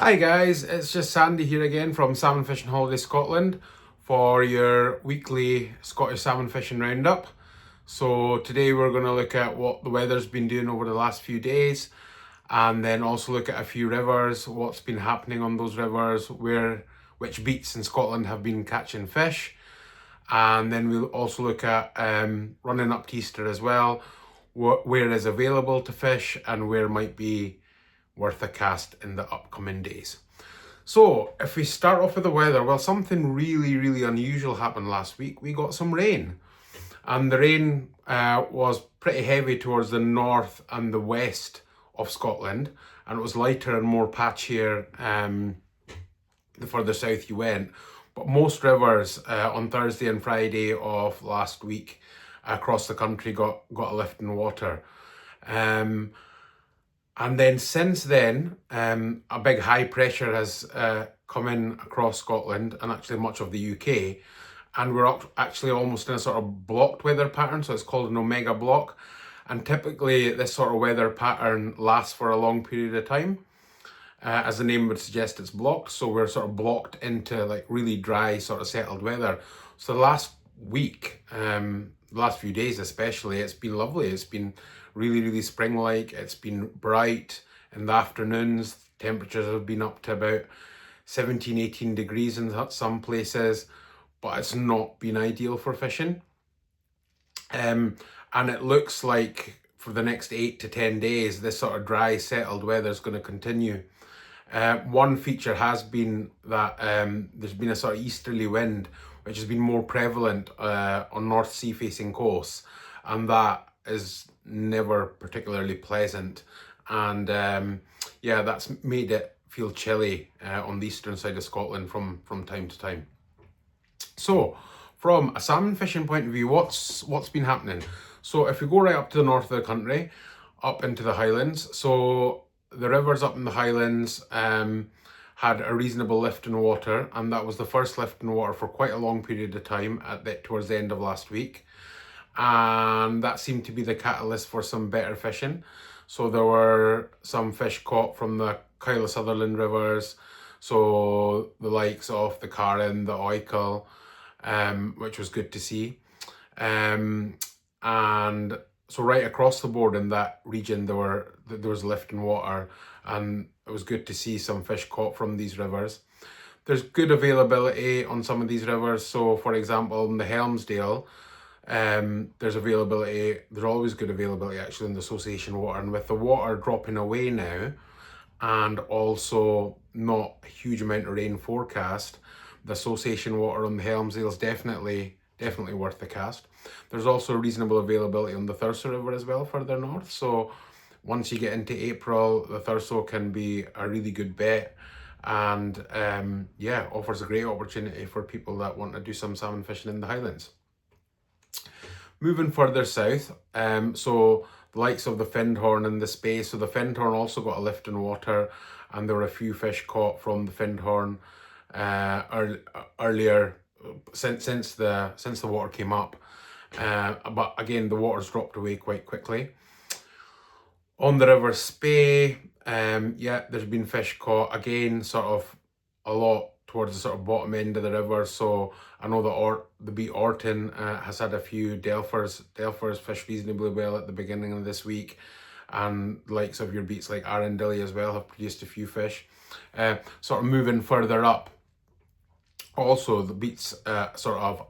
Hi guys, it's just Sandy here again from Salmon Fishing Holiday Scotland for your weekly Scottish salmon fishing roundup. So today we're going to look at what the weather's been doing over the last few days, and then also look at a few rivers, what's been happening on those rivers, which beats in Scotland have been catching fish. And then we'll also look at running up to Easter as well, where is available to fish and where might be worth a cast in the upcoming days. So if we start off with the weather, well, something really unusual happened last week. We got some rain, and the rain was pretty heavy towards the north and the west of Scotland, and it was lighter and more patchier the further south you went. But most rivers on Thursday and Friday of last week across the country got a lift in water. And then since then, a big high pressure has come in across Scotland and actually much of the UK. And we're actually almost in a sort of blocked weather pattern, so it's called an omega block. And typically this sort of weather pattern lasts for a long period of time. As the name would suggest, it's blocked, so we're sort of blocked into like really dry, sort of settled weather. So the last week, the last few days especially, it's been lovely. It's been really spring-like. It's been bright in the afternoons. Temperatures have been up to about 17-18 degrees in some places, but it's not been ideal for fishing. And it looks like for the next 8 to 10 days, this sort of dry, settled weather is going to continue. One feature has been that there's been a sort of easterly wind, which has been more prevalent on North Sea facing coasts, and that is never particularly pleasant. And yeah, that's made it feel chilly on the eastern side of Scotland from time to time. So from a salmon fishing point of view, what's been happening? So if we go right up to the north of the country, up into the Highlands, so the rivers up in the Highlands had a reasonable lift in water, and that was the first lift in water for quite a long period of time towards the end of last week. And that seemed to be the catalyst for some better fishing. So there were some fish caught from the Kyle of Sutherland rivers, so the likes of the Carron, the Oikel, which was good to see. And so right across the board in that region, there was lift in water, and it was good to see some fish caught from these rivers. There's good availability on some of these rivers. So for example, in the Helmsdale, there's always good availability actually in the association water. And with the water dropping away now, and also not a huge amount of rain forecast, the association water on the Helmsdale is definitely worth the cast. There's also reasonable availability on the Thurso River as well further north. So once you get into April, the Thurso can be a really good bet, and yeah, offers a great opportunity for people that want to do some salmon fishing in the Highlands. Moving further south, so the likes of the Findhorn and the Spey. So the Findhorn also got a lift in water, and there were a few fish caught from the Findhorn earlier since the water came up. But again, the water's dropped away quite quickly. On the River Spey, yeah, there's been fish caught again, sort of a lot towards the sort of bottom end of the river. So I know that the beat Orton has had a few Delphers fish reasonably well at the beginning of this week, and the likes of your beats like Arundel as well have produced a few fish. Sort of moving further up, also the beats sort of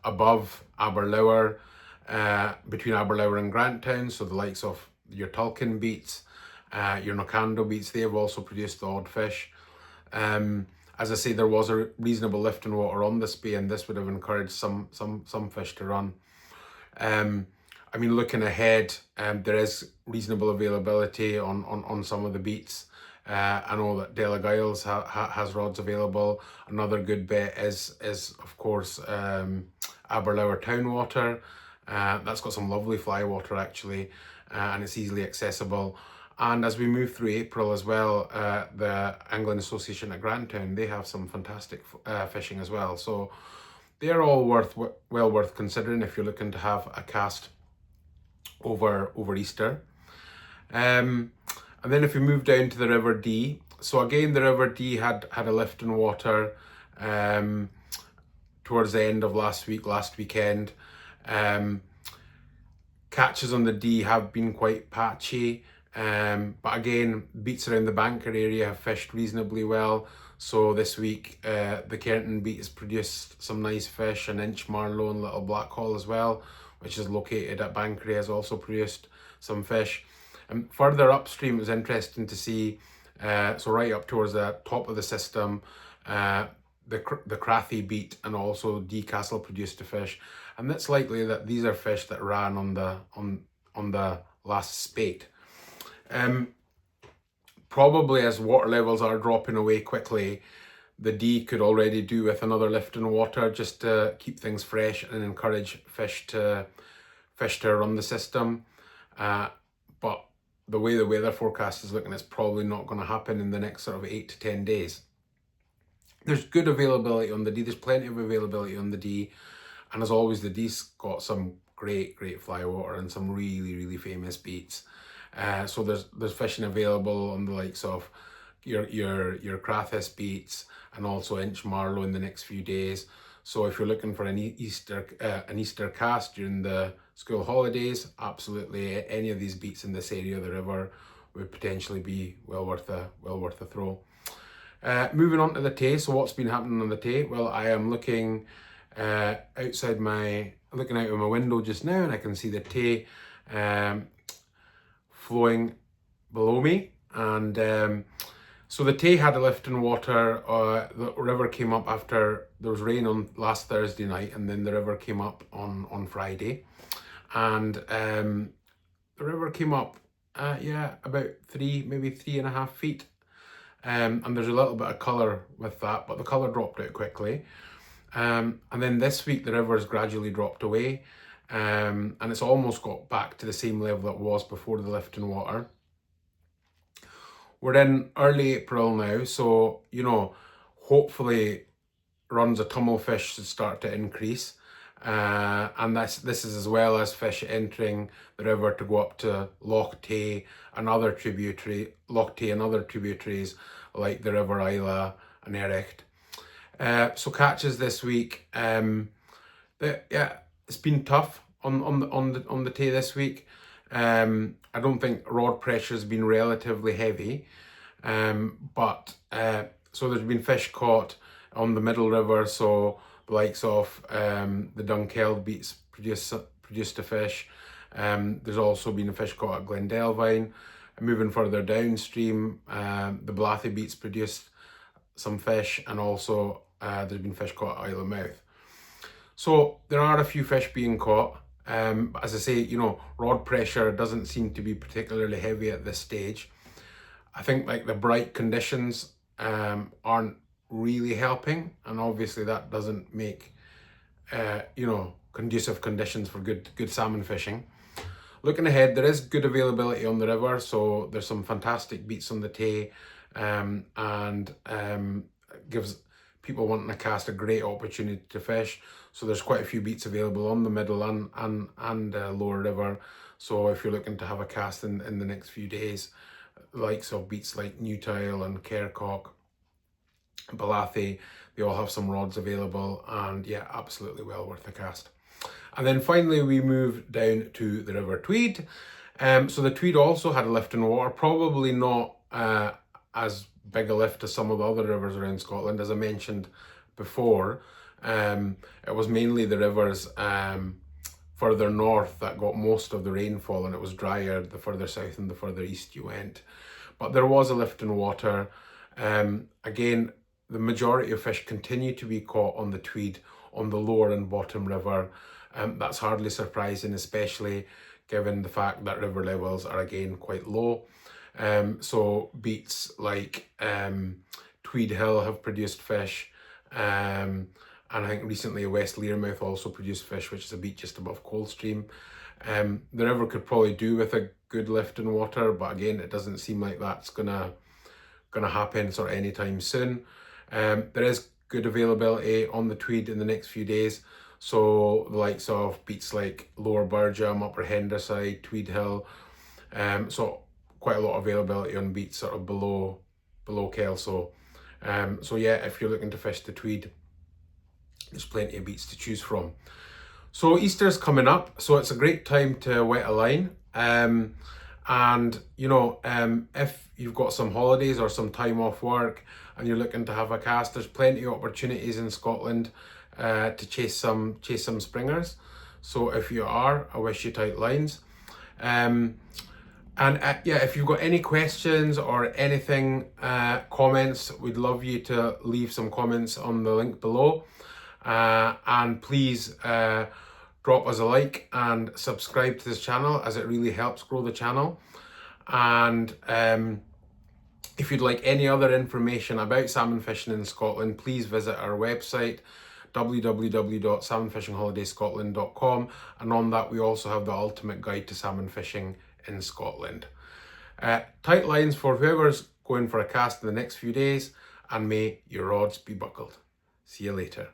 above Aberlour, between Aberlour and Grantown, so the likes of your Tulkin beats, your Knockandoe beats, they have also produced the odd fish. As I say, there was a reasonable lift in water on the Spey, and this would have encouraged some fish to run. I mean, looking ahead, there is reasonable availability on some of the beats. I know that Dela Giles has rods available. Another good bet is of course Aberlour Town Water. That's got some lovely fly water actually, and it's easily accessible. And as we move through April as well, the Angling Association at Grantown, they have some fantastic fishing as well. So they're all well worth considering if you're looking to have a cast over Easter. And then if we move down to the River Dee, So again, the River Dee had a lift in water towards the end of last weekend. Catches on the Dee have been quite patchy, but again, beats around the Banker area have fished reasonably well. So this week, the Cairnton beat has produced some nice fish, and Inch Marlow and Little Blackhall as well, which is located at Bankery, has also produced some fish. And further upstream, it was interesting to see, so right up towards the top of the system, the Crathy beat and also Dee Castle produced a fish, and it's likely that these are fish that ran on the last spate. Probably as water levels are dropping away quickly, the Dee could already do with another lift in water just to keep things fresh and encourage fish to run the system. But the way the weather forecast is looking, it's probably not going to happen in the next sort of 8 to 10 days. There's good availability on the Dee. There's plenty of availability on the Dee. And as always, the Dee's got some great fly water and some really famous beats. So there's fishing available on the likes of your Crathis beats and also Inch Marlow in the next few days. So if you're looking for an Easter cast during the school holidays, absolutely any of these beats in this area of the river would potentially be well worth a throw. Moving on to the Tay. So what's been happening on the Tay? Well, I am looking looking out of my window just now, and I can see the Tay flowing below me. And so the Tay had a lift in water. The river came up after there was rain on last Thursday night, and then the river came up on Friday. And the river came up about 3.5 feet. And there's a little bit of colour with that, but the colour dropped out quickly. And then this week the river's gradually dropped away, and it's almost got back to the same level it was before the lift in water. We're in early April now, so hopefully runs of tummel-fish should start to increase, and this is as well as fish entering the river to go up to Loch Tay and other tributaries like the River Isla and Ericht. So catches this week. It's been tough on the Tay this week. I don't think rod pressure has been relatively heavy, but so there's been fish caught on the Middle River. So the likes of the Dunkeld beats produced a fish. There's also been a fish caught at Glendelvine. Moving further downstream, the Blathy beats produced some fish, and also there's been fish caught at Isle of Mouth. So there are a few fish being caught. But as I say, rod pressure doesn't seem to be particularly heavy at this stage. I think like the bright conditions aren't really helping, and obviously that doesn't make conducive conditions for good salmon fishing. Looking ahead, there is good availability on the river, so there's some fantastic beats on the Tay, and gives people wanting to cast a great opportunity to fish. So there's quite a few beats available on the middle and lower river. So if you're looking to have a cast in the next few days, likes of beats like Newtile and Kercock, Blathy, they all have some rods available, and yeah, absolutely well worth a cast. And then finally we move down to the River Tweed. So the Tweed also had a lift in water, probably not as big a lift as some of the other rivers around Scotland. As I mentioned before, it was mainly the rivers further north that got most of the rainfall, and it was drier the further south and the further east you went. But there was a lift in water. Again, the majority of fish continue to be caught on the Tweed on the lower and bottom river. That's hardly surprising, especially given the fact that river levels are again quite low. So beats like Tweed Hill have produced fish, and I think recently West Learmouth also produced fish, which is a beat just above Coldstream. The river could probably do with a good lift in water, but again, it doesn't seem like that's gonna happen sort of anytime soon. There is good availability on the Tweed in the next few days. So the likes of beats like Lower Burgam, Upper Henderside, Tweed Hill. So quite a lot of availability on beats sort of below below Kelso. So yeah, if you're looking to fish the Tweed, there's plenty of beats to choose from. So Easter's coming up, so it's a great time to wet a line. And you know, if you've got some holidays or some time off work and you're looking to have a cast, there's plenty of opportunities in Scotland to chase some springers. So if you are, I wish you tight lines. And yeah, if you've got any questions or anything, comments, we'd love you to leave some comments on the link below. And please drop us a like and subscribe to this channel, as it really helps grow the channel. And if you'd like any other information about salmon fishing in Scotland, please visit our website, www.salmonfishingholidayscotland.com, and on that we also have the ultimate guide to salmon fishing in Scotland. Tight lines for whoever's going for a cast in the next few days, and may your rods be buckled. See you later.